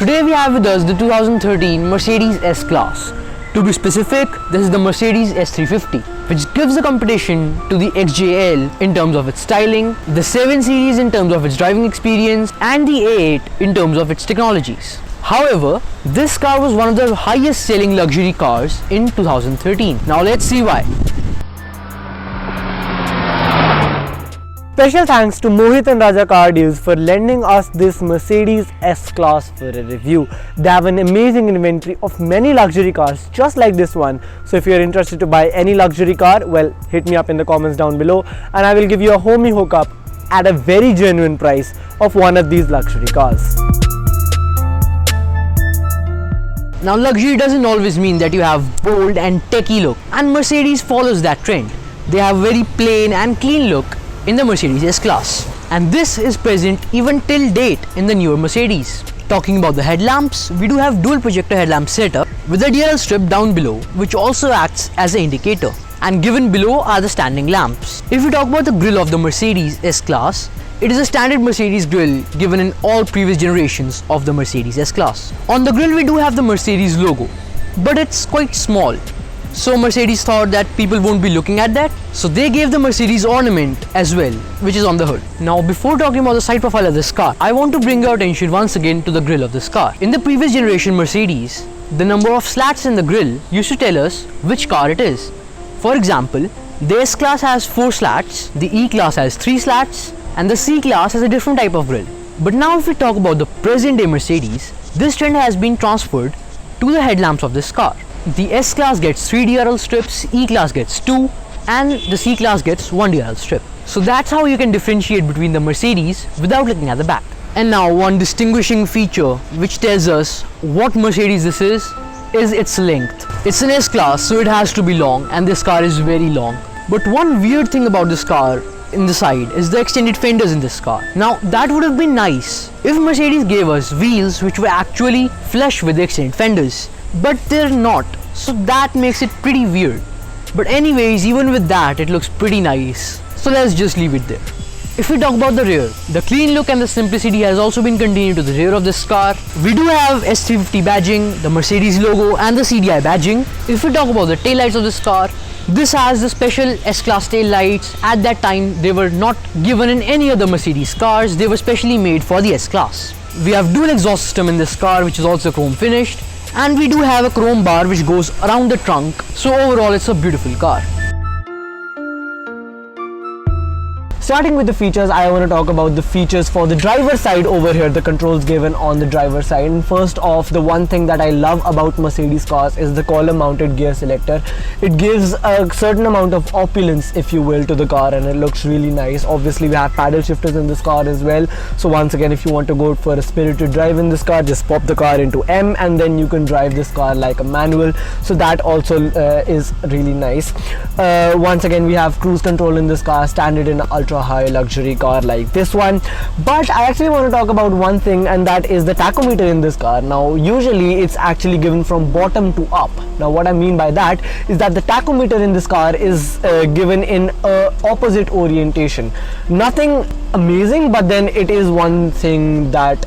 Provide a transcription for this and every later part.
Today we have with us the 2013 Mercedes S-Class. To be specific, this is the Mercedes S350, which gives the competition to the XJL in terms of its styling, the 7 Series in terms of its driving experience, and the A8 in terms of its technologies. However, this car was one of the highest selling luxury cars in 2013. Now let's see why. Special thanks to Mohit and Raja Car Deals for lending us this Mercedes S-Class for a review. They have an amazing inventory of many luxury cars just like this one. So if you're interested to buy any luxury car, well, hit me up in the comments down below and I will give you a homey hookup at a very genuine price of one of these luxury cars. Now luxury doesn't always mean that you have bold and techy look, and Mercedes follows that trend. They have very plain and clean look in the Mercedes S-Class, and this is present even till date in the newer Mercedes. Talking about the headlamps, we do have dual projector headlamp setup with a DRL strip down below which also acts as an indicator, and given below are the standing lamps. If we talk about the grille of the Mercedes S-Class, it is a standard Mercedes grille given in all previous generations of the Mercedes S-Class. On the grille we do have the Mercedes logo, but it's quite small. So Mercedes thought that people won't be looking at that, so they gave the Mercedes ornament as well, which is on the hood. Now before talking about the side profile of this car, I want to bring your attention once again to the grille of this car. In the previous generation Mercedes, the number of slats in the grille used to tell us which car it is. For example, the S-Class has 4 slats, the E-Class has 3 slats, and the C-Class has a different type of grille. But now if we talk about the present day Mercedes, this trend has been transferred to the headlamps of this car. The S-Class gets 3 DRL strips, E-Class gets 2, and the C-Class gets 1 DRL strip. So that's how you can differentiate between the Mercedes without looking at the back. And now one distinguishing feature which tells us what Mercedes this is its length. It's an S-Class, so it has to be long, and this car is very long. But one weird thing about this car in the side is the extended fenders in this car. Now that would have been nice if Mercedes gave us wheels which were actually flush with the extended fenders, but they're not, so that makes it pretty weird. But anyways, even with that it looks pretty nice, so let's just leave it there. If we talk about the rear, the clean look and the simplicity has also been continued to the rear of this car. We do have S350 badging, the Mercedes logo and the CDI badging. If we talk about the tail lights of this car, this has the special S-Class tail lights. At that time they were not given in any other Mercedes cars, they were specially made for the S-Class. We have dual exhaust system in this car which is also chrome finished, and we do have a chrome bar which goes around the trunk, so overall it's a beautiful car. Starting with the features, I want to talk about the features for the driver side over here, the controls given on the driver side. And first off, the one thing that I love about Mercedes cars is the column mounted gear selector. It gives a certain amount of opulence, if you will, to the car, and it looks really nice. Obviously we have paddle shifters in this car as well, so once again if you want to go for a spirited drive in this car, just pop the car into M and then you can drive this car like a manual, so that also is really nice. Once again we have cruise control in this car, standard in ultra high luxury car like this one. But I actually want to talk about one thing, and that is the tachometer in this car. Now usually it's actually given from bottom to up. Now what I mean by that is that the tachometer in this car is given in opposite orientation. Nothing amazing, but then it is one thing that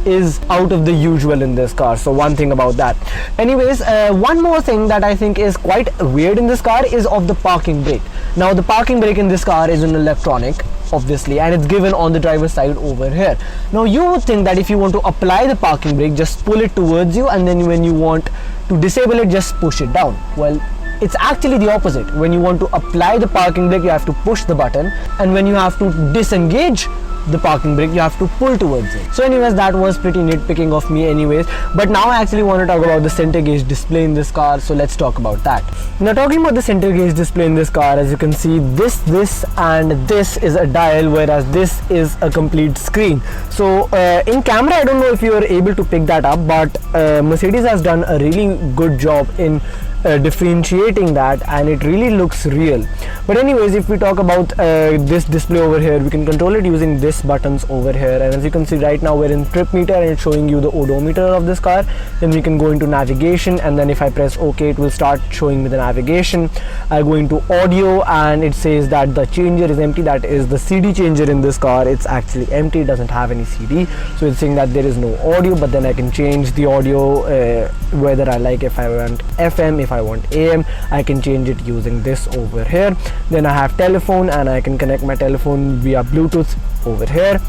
is out of the usual in this car, so one thing about that. Anyways, one more thing that I think is quite weird in this car is of the parking brake. Now the parking brake in this car is an electronic, obviously, and it's given on the driver's side over here. Now you would think that if you want to apply the parking brake, just pull it towards you, and then when you want to disable it, just push it down. Well, it's actually the opposite. When you want to apply the parking brake, you have to push the button, and when you have to disengage the parking brake, you have to pull towards it. So anyways, that was pretty nitpicking of me anyways. But now I actually want to talk about the center gauge display in this car, so let's talk about that. Now talking about the center gauge display in this car, as you can see, this and this is a dial, whereas this is a complete screen. So in camera I don't know if you are able to pick that up, but Mercedes has done a really good job in differentiating that, and it really looks real. But anyways, if we talk about this display over here, we can control it using this buttons over here, and as you can see right now we're in trip meter and it's showing you the odometer of this car. Then we can go into navigation, and then if I press OK, it will start showing me the navigation. I go into audio and it says that the changer is empty. That is the CD changer in this car. It's actually empty, it doesn't have any CD, so it's saying that there is no audio. But then I can change the audio whether I like, if I want FM, if I want AM, I can change it using this over here. Then I have telephone, and I can connect my telephone via Bluetooth over here.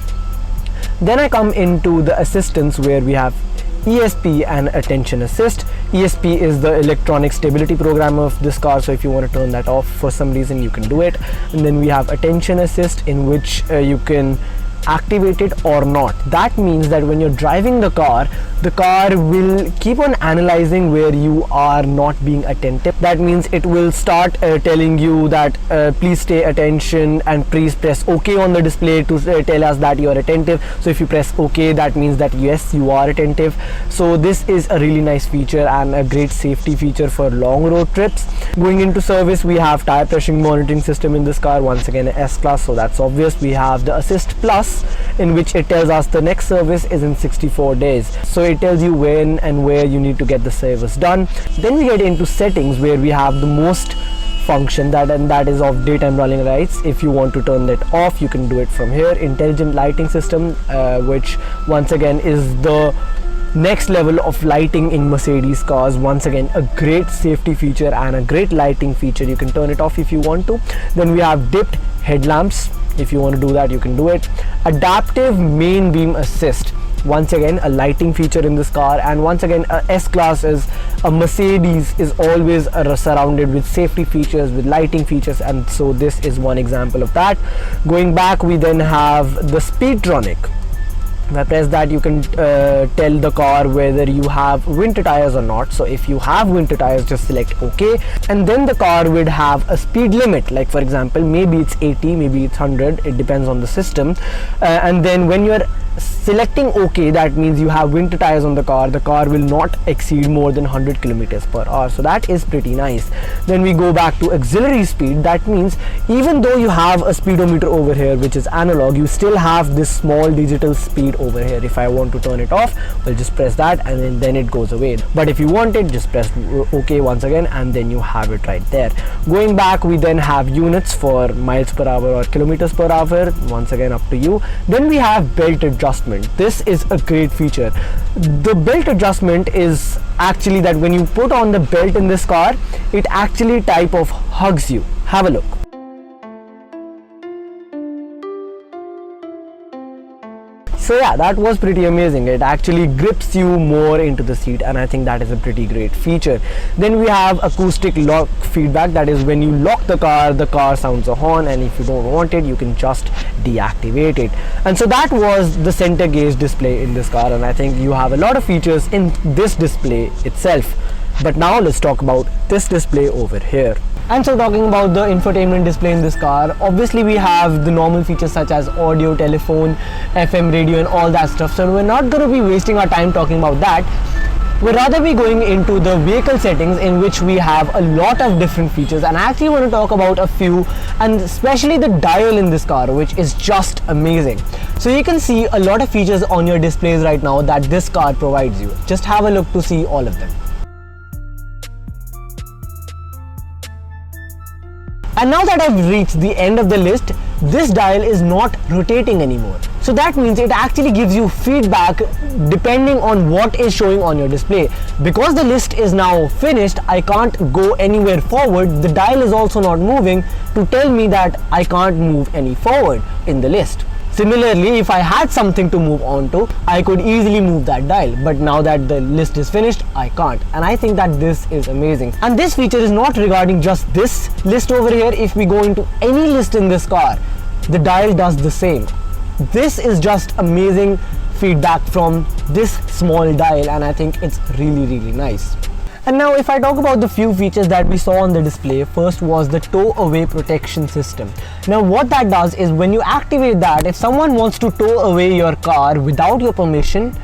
Then I come into the assistance where we have ESP and attention assist. ESP is the electronic stability program of this car, so if you want to turn that off for some reason, you can do it. And then we have attention assist, in which you can activate it or not. That means that when you're driving the car will keep on analyzing where you are not being attentive. That means it will start telling you that please stay attention, and please press OK on the display to tell us that you are attentive. So if you press OK, that means that yes, you are attentive. So this is a really nice feature and a great safety feature for long road trips. Going into service, we have tire pressure monitoring system in this car, once again a S class, so that's obvious. We have the Assist Plus, in which it tells us the next service is in 64 days, so it tells you when and where you need to get the service done. Then we get into settings, where we have the most function, that is of daytime running lights. If you want to turn that off, you can do it from here. Intelligent lighting system, which once again is the next level of lighting in Mercedes cars. Once again, a great safety feature and a great lighting feature. You can turn it off if you want to. Then we have dipped headlamps. If you want to do that, you can do it. Adaptive main beam assist, once again a lighting feature in this car. And once again, a S class is a Mercedes is always surrounded with safety features, with lighting features, and so this is one example of that. Going back, we then have the Speedtronic. If I press that, you can tell the car whether you have winter tires or not. So if you have winter tires, just select OK, and then the car would have a speed limit, like for example, maybe it's 80, maybe it's 100, it depends on the system. And then when you're selecting OK, that means you have winter tires on the car will not exceed more than 100 kilometers per hour, so that is pretty nice. Then we go back to auxiliary speed. That means even though you have a speedometer over here, which is analog, you still have this small digital speed over here. If I want to turn it off, I'll just press that, and then it goes away. But if you want it, just press OK once again, and then you have it right there. Going back, we then have units for miles per hour or kilometers per hour, once again up to you. Then we have belt adjustment. This is a great feature. The belt adjustment is actually that when you put on the belt in this car, it actually type of hugs you. Have a look. So yeah, that was pretty amazing. It actually grips you more into the seat, and I think that is a pretty great feature. Then we have acoustic lock feedback. That is when you lock the car sounds a horn, and if you don't want it, you can just deactivate it. And so that was the center gauge display in this car, and I think you have a lot of features in this display itself. But now let's talk about this display over here. And so talking about the infotainment display in this car, obviously we have the normal features such as audio, telephone, FM radio and all that stuff. So we're not going to be wasting our time talking about that. We'll rather be going into the vehicle settings, in which we have a lot of different features, and I actually want to talk about a few, and especially the dial in this car, which is just amazing. So you can see a lot of features on your displays right now that this car provides you. Just have a look to see all of them. And now that I've reached the end of the list, this dial is not rotating anymore. So that means it actually gives you feedback depending on what is showing on your display. Because the list is now finished, I can't go anywhere forward. The dial is also not moving to tell me that I can't move any forward in the list. Similarly, if I had something to move on to, I could easily move that dial, but now that the list is finished, I can't. And I think that this is amazing. And this feature is not regarding just this list over here. If we go into any list in this car, the dial does the same. This is just amazing feedback from this small dial, and I think it's really nice. And now if I talk about the few features that we saw on the display, first was the tow away protection system. Now what that does is when you activate that, if someone wants to tow away your car without your permission,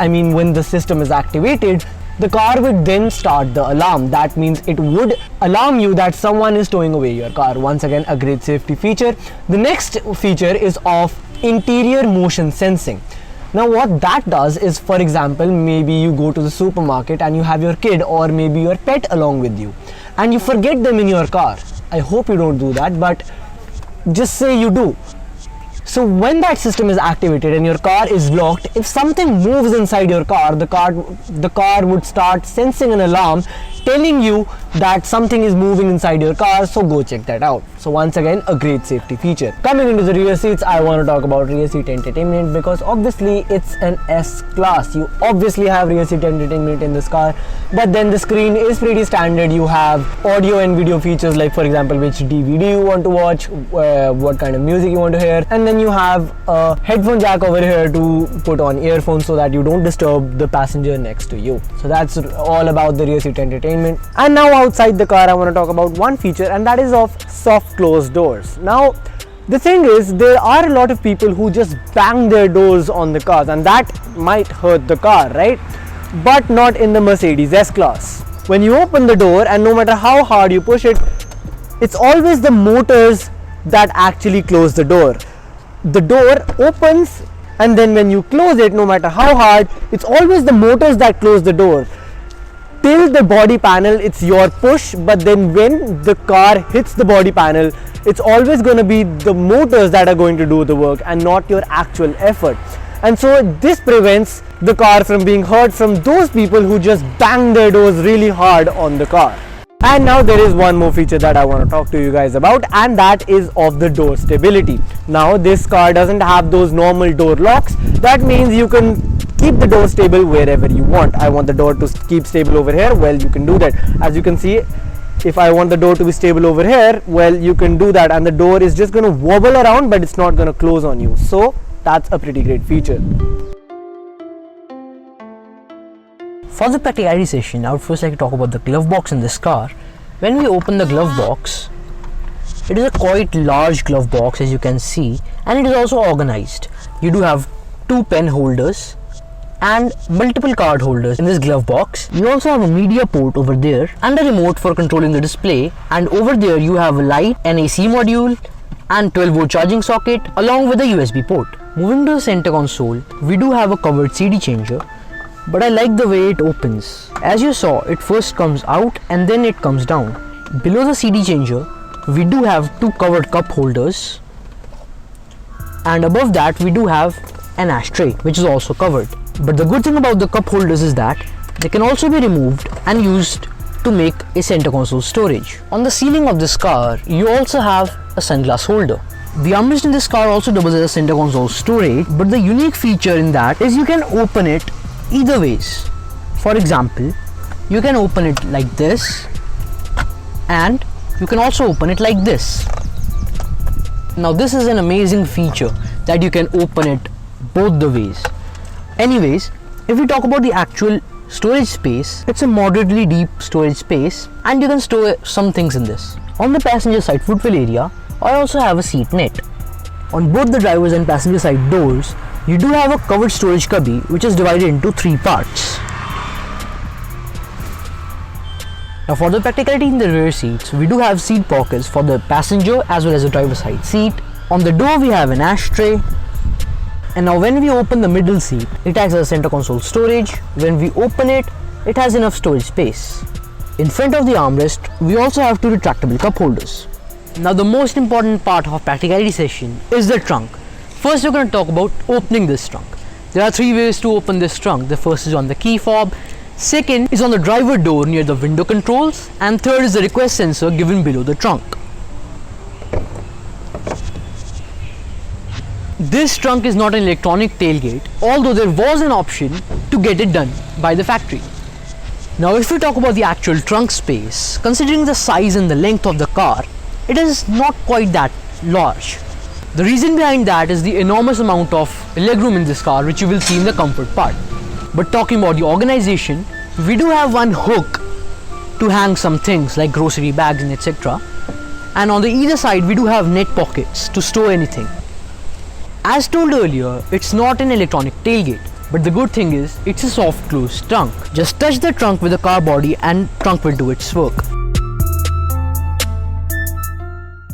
I mean when the system is activated, the car would then start the alarm. That means it would alarm you that someone is towing away your car. Once again, a great safety feature. The next feature is of interior motion sensing. Now what that does is, for example, maybe you go to the supermarket and you have your kid or maybe your pet along with you and you forget them in your car. I hope you don't do that, but just say you do. So when that system is activated and your car is locked, if something moves inside your car, the car would start sensing an alarm telling you that something is moving inside your car, so go check that out. So once again, a great safety feature. Coming into the rear seats, I want to talk about rear seat entertainment because obviously it's an S-Class. You obviously have rear seat entertainment in this car, but then the screen is pretty standard. You have audio and video features, like for example which DVD you want to watch, what kind of music you want to hear, and then you have a headphone jack over here to put on earphones so that you don't disturb the passenger next to you. So that's all about the rear seat entertainment. And now outside the car, I want to talk about one feature, and that is of soft closed doors. Now the thing is, there are a lot of people who just bang their doors on the cars, and that might hurt the car, right? But not in the Mercedes S-Class. When you open the door, and no matter how hard you push it, it's always the motors that actually close the door. The door opens, and then when you close it, no matter how hard, it's always the motors that close the door. Till the body panel, it's your push, but then when the car hits the body panel, it's always going to be the motors that are going to do the work and not your actual effort. And so this prevents the car from being hurt from those people who just bang their doors really hard on the car. And now there is one more feature that I want to talk to you guys about, and that is of the door stability. Now this car doesn't have those normal door locks. That means you can keep the door stable wherever you want. I want the door to keep stable over here, well, you can do that. As you can see, if I want the door to be stable over here, well, you can do that, and the door is just going to wobble around, but it's not going to close on you. So that's a pretty great feature. For the practicality session, I would first like to talk about the glove box in this car. When we open the glove box, it is a quite large glove box, as you can see, and it is also organized. You do have 2 pen holders and multiple card holders in this glove box. You also have a media port over there and a remote for controlling the display, and over there you have a light, an AC module and 12-volt charging socket along with a USB port. Moving to the center console, we do have a covered CD changer, but I like the way it opens. As you saw, it first comes out and then it comes down. Below the CD changer, we do have 2 covered cup holders, and above that we do have an ashtray which is also covered. But the good thing about the cup holders is that they can also be removed and used to make a center console storage. On the ceiling of this car, you also have a sunglass holder. The armrest in this car also doubles as a center console storage, but the unique feature in that is you can open it either ways. For example, you can open it like this, and you can also open it like this. Now this is an amazing feature that you can open it both the ways. Anyways, if we talk about the actual storage space, it's a moderately deep storage space, and you can store some things in this. On the passenger side footwell area, I also have a seat net. On both the driver's and passenger side doors, you do have a covered storage cubby which is divided into 3 parts. Now for the practicality in the rear seats, we do have seat pockets for the passenger as well as the driver's side seat. On the door we have an ashtray. And now when we open the middle seat, it acts as a center console storage. When we open it, it has enough storage space. In front of the armrest, we also have 2 retractable cup holders. Now the most important part of practicality session is the trunk. First we're going to talk about opening this trunk. There are 3 ways to open this trunk. The first is on the key fob, second is on the driver door near the window controls, and third is the request sensor given below the trunk. This trunk is not an electronic tailgate, although there was an option to get it done by the factory. Now if we talk about the actual trunk space, considering the size and the length of the car, it is not quite that large. The reason behind that is the enormous amount of legroom in this car, which you will see in the comfort part. But talking about the organization, we do have one hook to hang some things like grocery bags and etc. And on the either side we do have net pockets to store anything. As told earlier, it's not an electronic tailgate. But the good thing is, it's a soft close trunk. Just touch the trunk with the car body and trunk will do its work.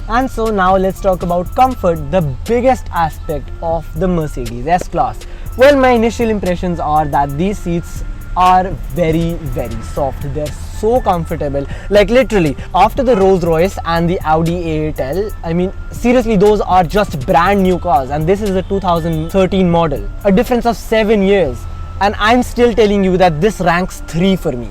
And so now let's talk about comfort, the biggest aspect of the Mercedes S-Class. Well, my initial impressions are that these seats are very soft. They're so comfortable, like literally after the Rolls-Royce and the Audi A8L, I mean seriously, those are just brand new cars, and this is a 2013 model, a difference of 7 years, and I'm still telling you that this ranks 3 for me.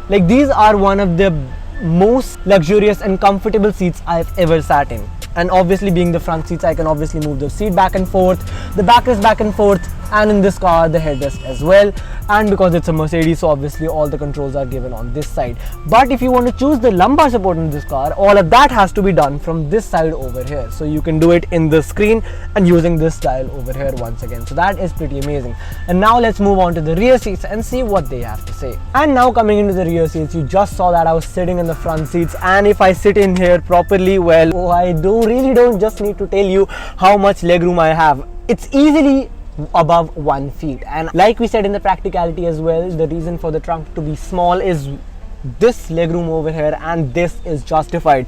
Like, these are one of the most luxurious and comfortable seats I've ever sat in. And obviously, being the front seats, I can obviously move the seat back and forth, the backrest back and forth, and in this car the headrest as well. And because it's a Mercedes, so obviously all the controls are given on this side. But if you want to choose the lumbar support in this car, all of that has to be done from this side over here. So you can do it in the screen and using this dial over here once again. So that is pretty amazing. And now let's move on to the rear seats and see what they have to say. And now coming into the rear seats, you just saw that I was sitting in the front seats, and if I sit in here properly, well, I really don't just need to tell you how much legroom I have. It's easily above 1 feet, and like we said in the practicality as well, the reason for the trunk to be small is this legroom over here, and this is justified.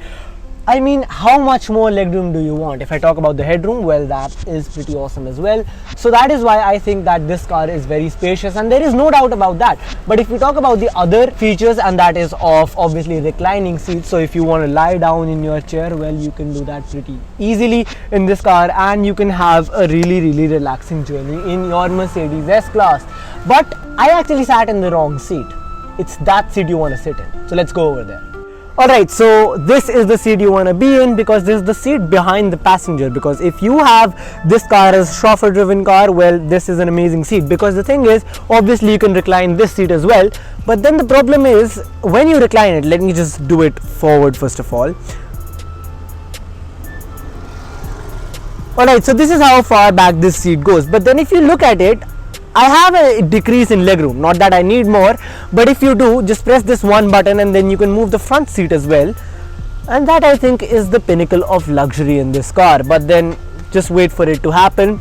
I mean, how much more legroom do you want? If I talk about the headroom, well, that is pretty awesome as well. So that is why I think that this car is very spacious, and there is no doubt about that. But if we talk about the other features, and that is of obviously reclining seats, so if you want to lie down in your chair, well, you can do that pretty easily in this car, and you can have a really relaxing journey in your Mercedes S-Class. But I actually sat in the wrong seat. It's that seat you want to sit in. So let's go over there. Alright, so this is the seat you want to be in, because this is the seat behind the passenger. Because if you have this car as a chauffeur driven car, well, this is an amazing seat. Because the thing is, obviously you can recline this seat as well, but then the problem is when you recline it, let me just do it forward first of all. Alright, so this is how far back this seat goes, but then if you look at it, I have a decrease in legroom, not that I need more, but if you do, just press this one button and then you can move the front seat as well, and that I think is the pinnacle of luxury in this car. But then just wait for it to happen.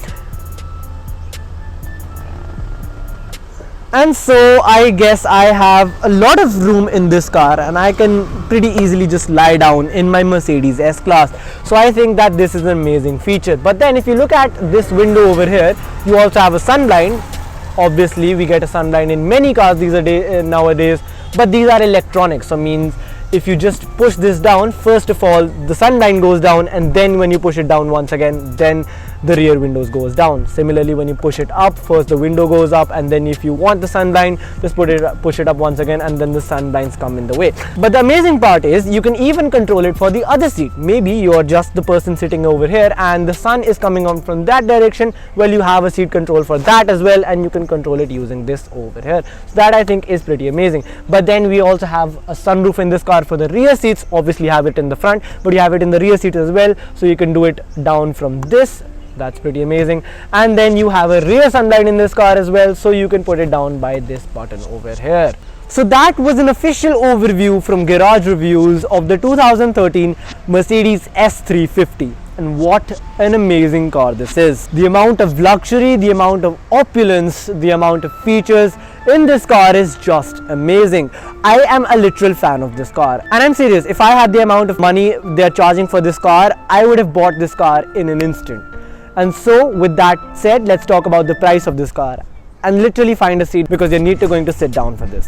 And so I guess I have a lot of room in this car, and I can pretty easily just lie down in my Mercedes S-Class. So I think that this is an amazing feature. But then if you look at this window over here, you also have a sunblind. Obviously we get a sunblind in many cars nowadays, but these are electronic, so means if you just push this down, first of all the sunblind goes down, and then when you push it down once again, then the rear windows goes down. Similarly, when you push it up, first the window goes up, and then if you want the sunblind, just push it up once again, and then the sunblinds come in the way. But the amazing part is you can even control it for the other seat. Maybe you're just the person sitting over here and the sun is coming on from that direction. Well, you have a seat control for that as well, and you can control it using this over here. So that I think is pretty amazing. But then we also have a sunroof in this car for the rear seats. Obviously have it in the front, but you have it in the rear seat as well, so you can do it down from this. That's pretty amazing. And then you have a rear sunlight in this car as well, so you can put it down by this button over here. So that was an official overview from Garage Reviews of the 2013 Mercedes S350. And what an amazing car this is. The amount of luxury, the amount of opulence, the amount of features in this car is just amazing. I am a literal fan of this car, and I'm serious. If I had the amount of money they're charging for this car, I would have bought this car in an instant. And so with that said, let's talk about the price of this car and literally find a seat, because you need to going to sit down for this.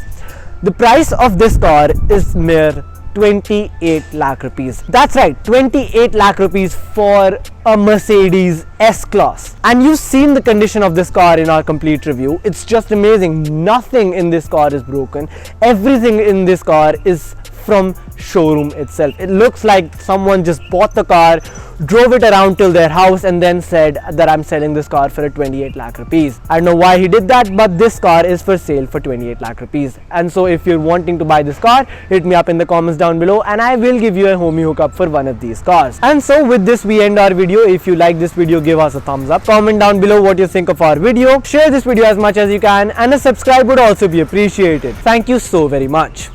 The price of this car is mere 28 lakh rupees. That's right, 28 lakh rupees for a Mercedes S-Class. And you've seen the condition of this car in our complete review. It's just amazing. Nothing in this car is broken. Everything in this car is from showroom itself. It looks like someone just bought the car, drove it around till their house, and then said that I'm selling this car for a 28 lakh rupees. I don't know why he did that, but this car is for sale for 28 lakh rupees. And so if you're wanting to buy this car, hit me up in the comments down below and I will give you a homie hookup for one of these cars. And so with this we end our video. If you like this video, give us a thumbs up. Comment down below what you think of our video. Share this video as much as you can, and a subscribe would also be appreciated. Thank you so very much.